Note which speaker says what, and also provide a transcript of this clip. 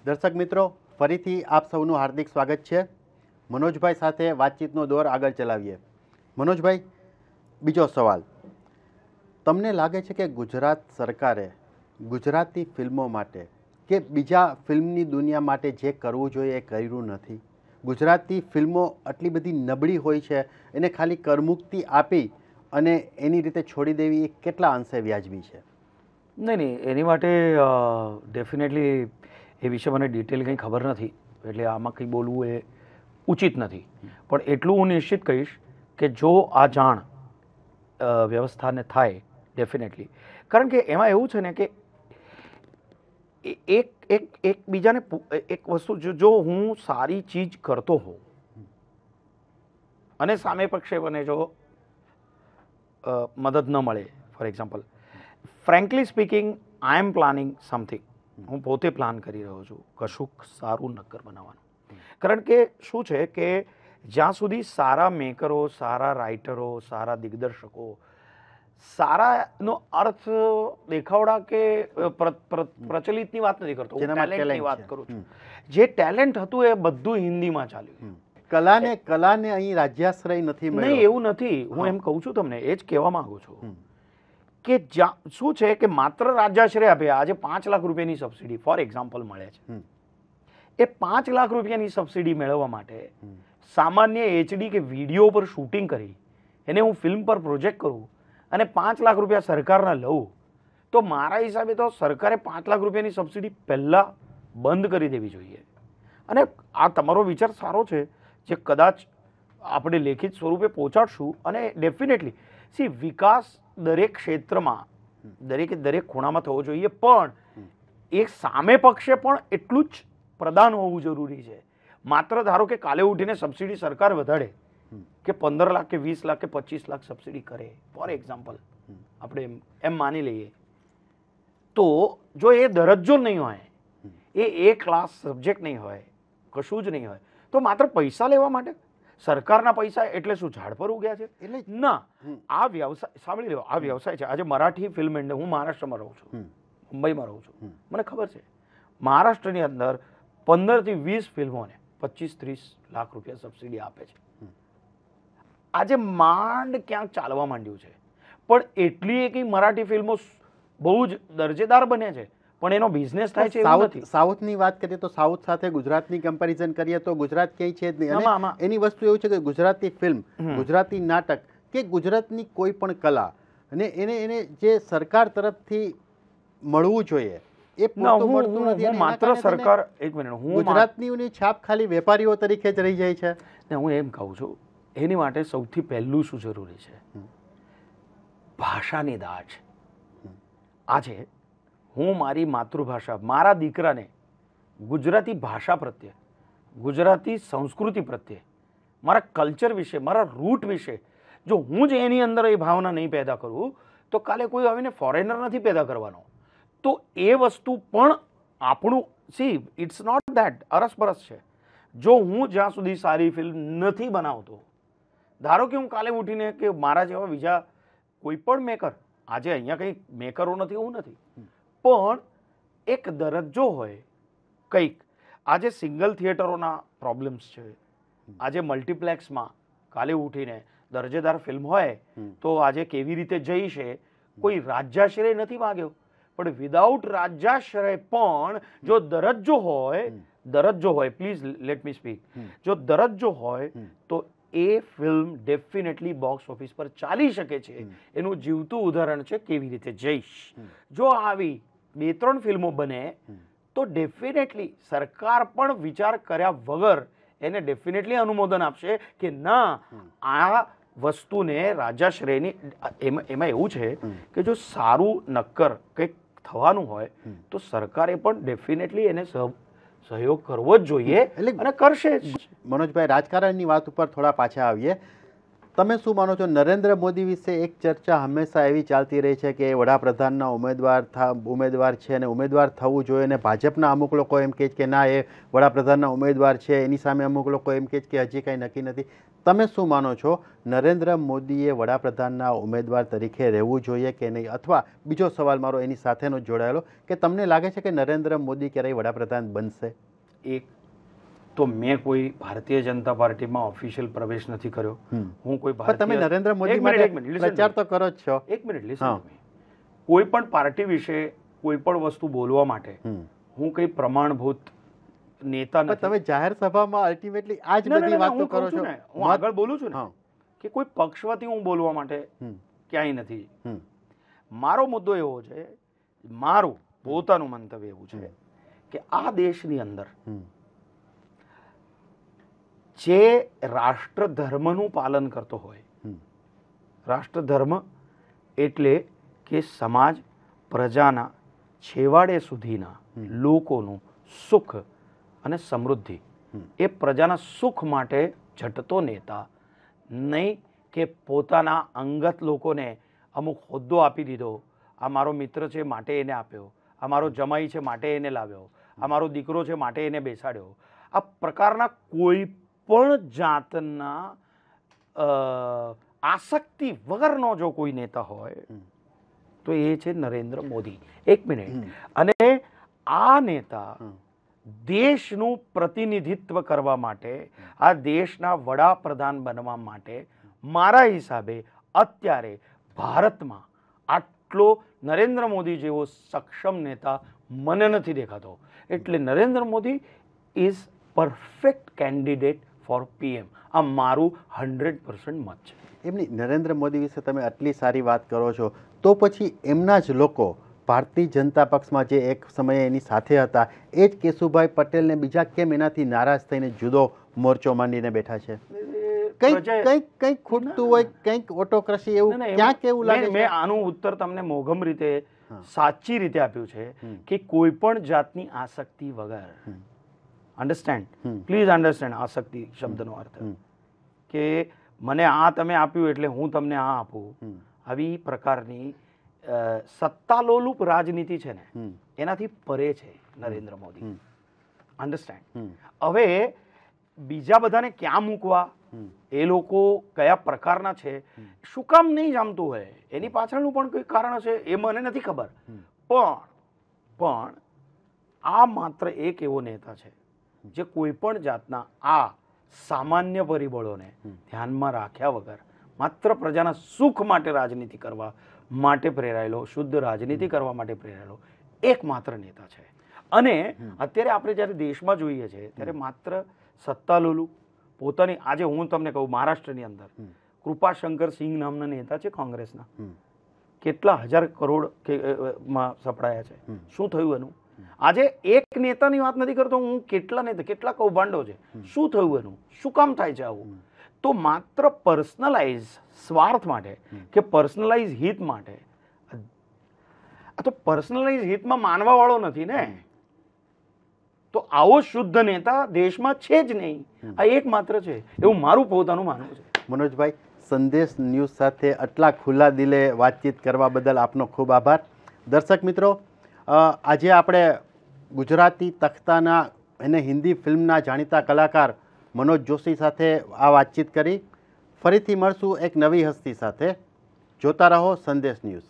Speaker 1: દર્શક મિત્રો, ફરીથી આપ સૌનું હાર્દિક સ્વાગત છે. મનોજભાઈ સાથે વાતચીતનો દોર આગળ ચલાવીએ. મનોજભાઈ, બીજો સવાલ. તમને લાગે છે કે ગુજરાત સરકારે ગુજરાતી ફિલ્મો માટે કે બીજા ફિલ્મની દુનિયા માટે જે કરવું જોઈએ એ કર્યું નથી? ગુજરાતી ફિલ્મો આટલી બધી નબળી હોય છે, એને ખાલી કરમુક્તિ આપી અને એની રીતે છોડી દેવી એ કેટલા અંશે વ્યાજબી છે?
Speaker 2: નહીં, એની માટે ડેફિનેટલી એ વિશે મને ડિટેલ કંઈ ખબર નથી, એટલે આમાં કંઈ બોલવું એ ઉચિત નથી. પણ એટલું હું નિશ્ચિત કહીશ કે જો આ જાણ વ્યવસ્થાને થાય ડેફિનેટલી, કારણ કે એમાં એવું છે ને કે એકબીજાને એક વસ્તુ, જો હું સારી ચીજ કરતો હોઉં અને સામે પક્ષે મને જો મદદ ન મળે, for example, frankly speaking, I am planning something. હું પોતે પ્લાન કરી રહ્યો છું કશુંક સારું નક્કર બનાવવાનું. કારણ કે શું છે કે જ્યાં સુધી સારા મેકરો, સારા રાઇટરો, સારા દિગ્દર્શકો, સારાનો અર્થ દેખાવડા કે પ્રચલિતની વાત નથી કરતો, ટેલેન્ટની વાત કરું છું. જે ટેલેન્ટ હતું એ બધું હિન્દીમાં ચાલ્યું.
Speaker 1: કલાને અહીં રાજ્યાશ્રય નથી મળ્યો.
Speaker 2: નહીં, એવું નથી. હું એમ કહું છું, તમને એ જ કહેવા માંગુ છું કે શું છે કે માત્ર રાજ્યાશ્રય આપે. આજે 5 લાખ રૂપિયાની સબસિડી ફોર એક્ઝામ્પલ મળે છે. એ 5 લાખ રૂપિયાની સબસિડી મેળવવા માટે સામાન્ય એચડી કે વિડીયો પર શૂટિંગ કરી એને હું ફિલ્મ પર પ્રોજેક્ટ કરું અને 5 લાખ રૂપિયા સરકારના લઉં, તો મારા હિસાબે તો સરકારે 5 લાખ રૂપિયાની સબસિડી પહેલાં બંધ કરી દેવી જોઈએ. અને આ તમારો વિચાર સારો છે, જે કદાચ આપણે લેખિત સ્વરૂપે પહોંચાડશું. અને ડેફિનેટલી વિકાસ દરેક ક્ષેત્રમાં, દરેક ખૂણામાં થવો જોઈએ, પણ એ સામે પક્ષે પણ એટલું જ પ્રદાન હોવું જરૂરી છે. માત્ર ધારો કે કાલે ઉઠીને સબસિડી સરકાર વધારે કે 15 લાખ કે 20 લાખ કે 25 લાખ સબસિડી કરે, ફોર એક્ઝામ્પલ આપણે એમ માની લઈએ, તો જો એ દરજ્જો નહીં હોય, એ ક્લાસ સબ્જેક્ટ નહીં હોય, કશું જ નહીં હોય, તો માત્ર પૈસા લેવા માટે સરકારના પૈસા એટલે શું ઝાડ પર ઉગ્યા છે? એટલે ના, આ વ્યવસાય સાંભળી લો, આ વ્યવસાય છે. આજે મરાઠી ફિલ્મ ઇન્ડસ્ટ્રી, હું મહારાષ્ટ્રમાં રહું છું, મુંબઈમાં રહું છું, મને ખબર છે મહારાષ્ટ્રની અંદર 15 થી 20 ફિલ્મોને 25-30 લાખ રૂપિયા સબસિડી આપે છે. આજે માંડ ક્યાંક ચાલવા માંડ્યું છે, પણ એટલી એક મરાઠી ફિલ્મો બહુ જ દરજેદાર બને છે, પણ એનો બિઝનેસ થાય છે એવું નથી.
Speaker 1: સાઉથની વાત કરીએ તો સાઉથ સાથે ગુજરાતની કમ્પેરિઝન કરીએ તો ગુજરાત ક્યાંય છે જ નહીં. અને એની વસ્તુ એવું છે કે ગુજરાતી ફિલ્મ, ગુજરાતી નાટક કે ગુજરાતની કોઈ પણ કલા અને એને જે સરકાર તરફથી મળવું જોઈએ એ મળતું નથી.
Speaker 2: માત્ર સરકાર, એક મિનિટ, હું
Speaker 1: ગુજરાતની છાપ ખાલી વેપારીઓ તરીકે જ રહી જાય છે.
Speaker 2: ને હું એમ કહું છું, એની માટે સૌથી પહેલું શું જરૂરી છે? ભાષાની દાજ. આજે હું મારી માતૃભાષા, મારા દીકરાને ગુજરાતી ભાષા પ્રત્યે, ગુજરાતી સંસ્કૃતિ પ્રત્યે, મારા કલ્ચર વિશે, મારા રૂટ વિશે જો હું જ એની અંદર એ ભાવના નહીં પેદા કરું, તો કાલે કોઈ આવીને ફોરેનર નથી પેદા કરવાનો. તો એ વસ્તુ પણ આપણું, ઇટ્સ નોટ ધેટ અરસપરસ છે. જો હું જ્યાં સુધી સારી ફિલ્મ નથી બનાવતો, ધારો કે હું કાલે ઉઠીને કે મારા જેવા બીજા કોઈ પણ મેકર, આજે અહીંયા કંઈ મેકરો નથી એવું નથી, પણ એક દરજ્જો હોય કંઈક. આજે સિંગલ થિયેટરોના પ્રોબ્લેમ્સ છે. આજે મલ્ટીપ્લેક્સમાં કાલે ઉઠીને દરજેદાર ફિલ્મ હોય તો આજે કેવી રીતે જઈ છે? કોઈ રાજ્યાશ્રય નથી માગ્યો, પણ વિધાઉટ રાજ્યાશ્રય પણ જો દરજ્જો હોય, પ્લીઝ લેટ મી સ્પીક, જો દરજ્જો હોય તો એ ફિલ્મ ડેફિનેટલી બોક્સ ઓફિસ પર ચાલી શકે છે. એનું જીવતું ઉદાહરણ છે કેવી રીતે જઈશ. જો આવી 2-3 ફિલ્મો બને તો ડેફિનેટલી સરકાર પણ વિચાર કર્યા વગર એને ડેફિનેટલી અનુમોદન આપશે કે ના, આ વસ્તુને રાજ્યાશ્રયની. એમાં એવું છે કે જો સારું નક્કર કંઈક થવાનું હોય તો સરકારે પણ ડેફિનેટલી એને સહયોગ કરવો જ જોઈએ અને કરશે જ.
Speaker 1: મનોજભાઈ, રાજકારણની વાત ઉપર થોડા પાછા આવીએ. તમે શું માનો છો? નરેન્દ્ર મોદી વિશે એક ચર્ચા હંમેશા એવી ચાલતી રહી છે કે એ વડાપ્રધાનના ઉમેદવાર છે અને ઉમેદવાર થવું જોઈએ, અને ભાજપના અમુક લોકો એમ કહે છે કે ના, એ વડાપ્રધાનના ઉમેદવાર છે, એની સામે અમુક લોકો એમ કહે છે કે હજી કાંઈ નક્કી નથી. તમે શું માનો છો, નરેન્દ્ર મોદીએ વડાપ્રધાનના ઉમેદવાર તરીકે રહેવું જોઈએ કે નહીં? અથવા બીજો સવાલ મારો એની સાથેનો જોડાયેલો, કે તમને લાગે છે કે નરેન્દ્ર મોદી ક્યારેય વડાપ્રધાન બનશે?
Speaker 2: એક તો મેં કોઈ ભારતીય જનતા પાર્ટીમાં ઓફિશિયલ પ્રવેશ નથી કર્યો. હું કોઈ
Speaker 1: તમે નરેન્દ્ર મોદી માટે પ્રચાર તો કરો જ છો.
Speaker 2: એક મિનિટ લિસન. કોઈ પણ પાર્ટી વિશે કોઈ પણ વસ્તુ બોલવા માટે હું કઈ પ્રમાણભૂત નેતા નથી.
Speaker 1: તમે જાહેર સભામાં અલ્ટિમેટલી આ જ બધી વાતો કરો છો.
Speaker 2: હું આગળ બોલું છું ને કે કોઈ પક્ષવાથી હું બોલવા માટે ક્યાંય નથી. મારો મુદ્દો એવો છે, મારું પોતાનું મંતવ્ય એવું છે કે આ દેશની અંદર જે રાષ્ટ્રધર્મનું પાલન કરતો હોય, રાષ્ટ્રધર્મ એટલે કે સમાજ, પ્રજાના છેવાડે સુધીના લોકોનું સુખ અને સમૃદ્ધિ, એ પ્રજાના સુખ માટે ઝટતો નેતા, નહીં કે પોતાના અંગત લોકોને અમુક હોદ્દો આપી દીધો, આ મારો મિત્ર છે માટે એને આપ્યો, આ મારો જમાઈ છે માટે એને લાવ્યો, આ મારો દીકરો છે માટે એને બેસાડ્યો. આ પ્રકારના કોઈ પણ જાતના આસક્તિ વગરનો જો કોઈ નેતા હોય તો એ છે નરેન્દ્ર મોદી. એક મિનિટ. અને આ નેતા દેશનું પ્રતિનિધિત્વ કરવા માટે, આ દેશના વડાપ્રધાન બનવા માટે મારા હિસાબે અત્યારે ભારતમાં આટલો નરેન્દ્ર મોદી જેવો સક્ષમ નેતા મને નથી દેખાતો. એટલે Narendra Modi is perfect candidate four PM. આ મારું 100% મત છે.
Speaker 1: એમની નરેન્દ્ર મોદી વિશે તમે આટલી સારી વાત કરો છો, તો પછી એમના જ લોકો ભારતીય જનતા પક્ષમાં જે એક સમયે એની સાથે હતા, એ જ કેશુભાઈ પટેલને બીજા કેમ એનાથી નારાજ થઈને જુદો મોરચો માંડીને બેઠા છે? કંઈક ખૂટતું હોય, કંઈક ઓટોક્રેસી, એવું ક્યાંક એવું લાગે.
Speaker 2: મેં આનું ઉત્તર તમને મોઘમ રીતે, સાચી રીતે આપ્યું છે કે કોઈ પણ જાતની આસક્તિ વગર. અન્ડરસ્ટેન્ડ, પ્લીઝ અન્ડરસ્ટેન્ડ આસક્તિ શબ્દનો અર્થ કે મને આ તમે આપ્યું એટલે હું તમને આ આપું, આવી પ્રકારની સત્તાલોલુપ રાજનીતિ છે ને, એનાથી પરે છે નરેન્દ્ર મોદી. અન્ડરસ્ટેન્ડ. હવે બીજા બધાને ક્યાં મૂકવા, એ લોકો કયા પ્રકારના છે, શું કામ નહીં જામતું હોય, એની પાછળનું પણ કોઈ કારણ છે, એ મને નથી ખબર. પણ આ માત્ર એક એવો નેતા છે જે કોઈ પણ જાતના આ સામાન્ય પરિબળોને ધ્યાનમાં રાખ્યા વગર માત્ર પ્રજાના સુખ માટે રાજનીતિ કરવા માટે પ્રેરાયેલો, શુદ્ધ રાજનીતિ કરવા માટે પ્રેરાયેલો એકમાત્ર નેતા છે. અને અત્યારે આપણે જ્યારે દેશમાં જોઈએ છે ત્યારે માત્ર સત્તાલોલું પોતાની, આજે હું તમને કહું, મહારાષ્ટ્રની અંદર કૃપાશંકર સિંહ નામના નેતા છે કોંગ્રેસના, કેટલા હજાર કરોડ માં સપડાયા છે. શું થયું એનું? આજે એક નેતાની વાત નથી કરતો હું, કેટલા નેતા, કેટલા કૌભાંડો છે, શું થયું એનું? શું કામ થાય છે આવું? તો માત્ર પર્સનલાઇઝ સ્વાર્થ માટે કે પર્સનલાઇઝ હિત માટે, આ તો પર્સનલાઇઝ હિતમાં માનવા વાળો નથી ને, તો આવો શુદ્ધ નેતા દેશમાં છે જ નહીં. આ એકમાત્ર છે, એવું મારું પોતાનું માનવું છે.
Speaker 1: મનોજભાઈ, સંદેશ ન્યૂઝ સાથે આટલા ખુલ્લા દિલે વાતચીત કરવા બદલ આપનો ખૂબ આભાર. દર્શક મિત્રો, આજે આપણે ગુજરાતી તખ્તાના અને હિન્દી ફિલ્મના જાણીતા કલાકાર મનોજ જોશી સાથે આ વાતચીત કરી. ફરીથી મળશું એક નવી હસ્તી સાથે. જોતા રહો સંદેશ ન્યૂઝ.